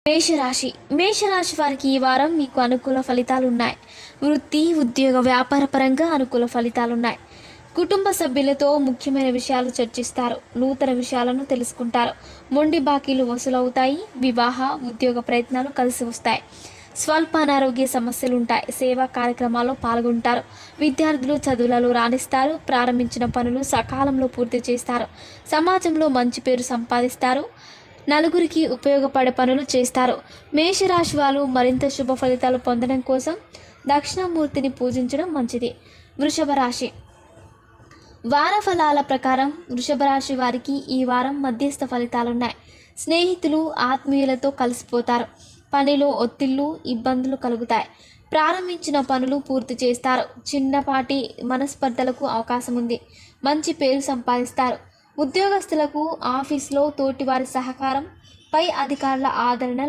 మేషరాశి మేషరాశి వారికి ఈ వారం మీకు అనుకూల ఫలితాలు ఉన్నాయి. వృత్తి, ఉద్యోగ, వ్యాపార పరంగా అనుకూల ఫలితాలు ఉన్నాయి. కుటుంబ సభ్యులతో ముఖ్యమైన విషయాలు చర్చిస్తారు. నూతన విషయాలను తెలుసుకుంటారు. మొండి బాకీలు వసూలవుతాయి. వివాహ, ఉద్యోగ ప్రయత్నాలు కలిసి వస్తాయి. స్వల్ప అనారోగ్య సమస్యలు ఉంటాయి. సేవా కార్యక్రమాల్లో పాల్గొంటారు. విద్యార్థులు చదువులలో రాణిస్తారు. ప్రారంభించిన పనులు సకాలంలో పూర్తి చేస్తారు. సమాజంలో మంచి పేరు సంపాదిస్తారు. నలుగురికి ఉపయోగపడే పనులు చేస్తారు. మేషరాశి వాళ్ళు మరింత శుభ ఫలితాలు పొందడం కోసం దక్షిణామూర్తిని పూజించడం మంచిది. వృషభ రాశి వార ఫలాల ప్రకారం వృషభ రాశి వారికి ఈ వారం మధ్యస్థ ఫలితాలున్నాయి. స్నేహితులు, ఆత్మీయులతో కలిసిపోతారు. పనిలో ఒత్తిళ్లు, ఇబ్బందులు కలుగుతాయి. ప్రారంభించిన పనులు పూర్తి చేస్తారు. చిన్నపాటి మనస్పర్ధలకు అవకాశం ఉంది. మంచి పేరు సంపాదిస్తారు. ఉద్యోగస్తులకు ఆఫీసులో తోటివారి సహకారం, పై అధికారుల ఆదరణ